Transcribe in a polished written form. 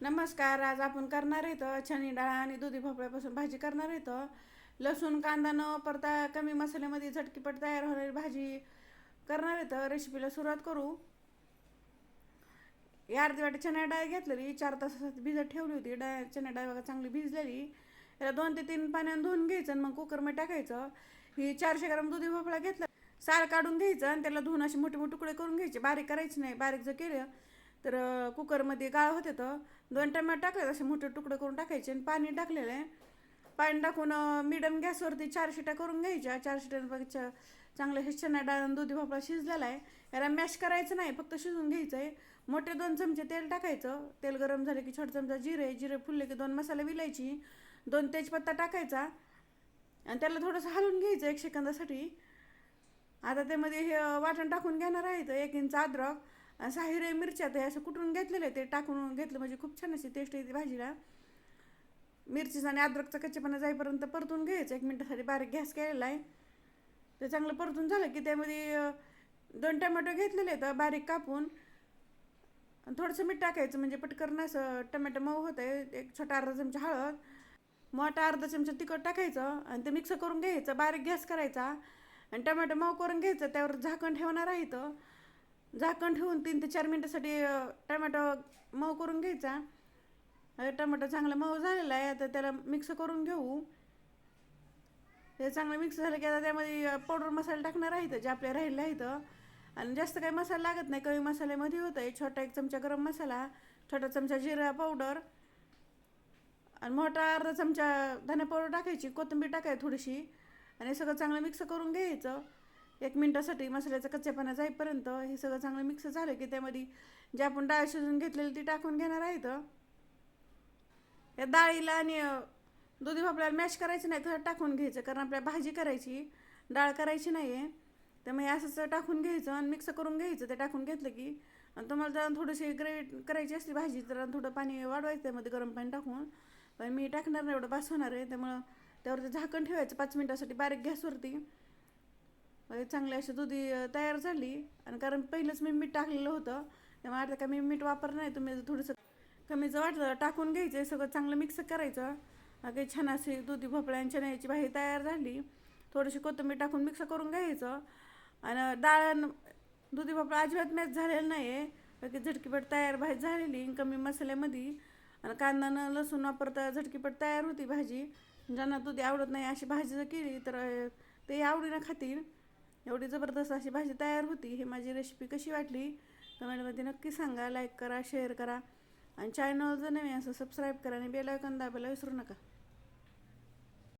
नमस्कार. आज आपण करणार आहेत चणी डाळ आणि दुधी भोपळ्यापासून भाजी करणार आहेत. लसूण कांदा न वापरता कमी मसाल्यामध्ये झटकीपट तयार होणारी भाजी करणार आहेत. रेसिपीला सुरुवात करू. अर्धी वाटी चणा डाळ घेतलेली, 4 तासासाठी भिजत ठेवली होती. चणा डाळ बघा चांगली भिजलेली. याला 2 ते 3 पाण्याने धुवून घ्यायचं आणि मग कुकरमध्ये टाकायचं. ही 400 ग्राम दुधी भोपळा घेतला, साल काढून घ्यायचं आणि त्याला धुवून असे मोठे मोठे तुकडे करून घ्यायचे. बारीक करायचे नाही, बारीक जर केलं तर कुकरमध्ये गाळ होते. तर 2 टमाटे टाकले, असे मोठे तुकडे करून टाकायचे आणि पाणी टाकलेलं आहे. पाणी टाकून मिडियम गॅसवरती 4 शिट्या करून घ्यायच्या. 4 शिट्यां चांगलं हे चणा डाळ आणि दुधी भोपळा शिजलेला आहे. याला मॅश करायचं नाही, फक्त शिजून घ्यायचं आहे. मोठे 2 चमचे तेल टाकायचं. तेल गरम झाले की छोटा चमचा जिरे फुलले की 2 मसाले विलायची, 2 तेजपत्ता टाकायचा आणि त्याला थोडंसं हलवून घ्यायचं 1 सेकंदासाठी. आता त्यामध्ये हे वाटण टाकून घेणार आहे. तर 1 इंच अद्रक आणि 6 हिरव्या मिरच्या ते असं कुटून घेतलेले, ते टाकून घेतलं म्हणजे खूप छान अशी टेस्ट येते भाजीला. मिरचीचा आणि अद्रकचा कच्चेपणा जाईपर्यंत परतून घ्यायचं 1 मिनिटासाठी. बारीक गॅस केलेला आहे. ते चांगलं परतून झालं की त्यामध्ये 2 टमॅटो घेतलेले तर बारीक कापून, थोडंसं मीठ टाकायचं म्हणजे पटकन असं टमॅटो मऊ होतं आहे. एक छोटा अर्धा चमचा हळद, मोठा अर्धा चमचा तिखट टाकायचं आणि ते मिक्स करून घ्यायचं. बारीक गॅस करायचा आणि टमॅटो मऊ करून घ्यायचं. त्यावर झाकण ठेवणार आहे. तर झाकण ठेवून 3 ते 4 मिनिटासाठी टमॅटो मऊ करून घ्यायचा. टमॅटो चांगला मऊ झालेला आहे. आता त्याला मिक्स करून घेऊ. हे चांगलं मिक्स झालं की आता त्यामध्ये पावडर मसाले टाकणार आहेत जे आपले राहिले आहेत. आणि जास्त काही मसाला लागत नाही, कमी मसाल्यामध्ये होतं आहे. छोटा 1 चमचा गरम मसाला, छोटा चमचा जिरा पावडर आणि मोठा अर्धा चमचा धने पावडर टाकायची, कोथिंबीर टाकायची थोडीशी आणि सगळं चांगलं मिक्स करून घ्यायचं 1 मिनिटासाठी. मसाल्याचा कच्चेपणा जाईपर्यंत हे सगळं चांगलं मिक्स झालं की त्यामध्ये जे आपण डाळ शिजून घेतलेली ती टाकून घेणार आहेत. या डाळीला आणि दुधी भोपळ्याला मॅश करायचं नाही, तर टाकून घ्यायचं, कारण आपल्याला भाजी करायची, डाळ करायची नाही आहे. त्यामुळे असंच टाकून घ्यायचं आणि मिक्स करून घ्यायचं. ते टाकून घेतलं की आणि तुम्हाला जर थोडीशी ग्रेव्ही करायची असली भाजी तर थोडं पाणी वाढवायचं त्यामध्ये गरम पाणी टाकून. पण मी टाकणार नाही, एवढं बास होणार आहे. त्यामुळं त्यावरती झाकण ठेवायचं 5 मिनिटासाठी बारीक गॅसवरती. चांगली अशी दुधी तयार झाली. आणि कारण पहिलंच मी मीठ टाकलेलं होतं, त्यामुळे आता काय मी मीठ वापरलं नाही. तुम्ही थोडंसं कमीचं वाटलं टाकून घ्यायचं. सगळं चांगलं मिक्स करायचं. काही छान अशी दुधी भोपळ्या आणि चण्याची भाजी तयार झाली. थोडीशी कोथिंबीर टाकून मिक्स करून घ्यायचं. आणि डाळ दुधी भोपळा अजिबात मॅच झालेलं नाही आहे. बाकी झटकीपट तयार भाजी झालेली कमी मसाल्यामध्ये. आणि कांदा न लसूण वापरता झटकीपट तयार होती भाजी. ज्यांना दुधी आवडत नाही अशी भाजी जर केली तर ते आवडीनं खातील. एवढी जबरदस्त अशी भाजी तयार होती. ही माझी रेसिपी कशी वाटली कमेंटमध्ये नक्की सांगा. लाईक करा, शेअर करा आणि चॅनल जर नवीन असं सबस्क्राईब करा आणि बेल आयकॉन दाबायला विसरू नका.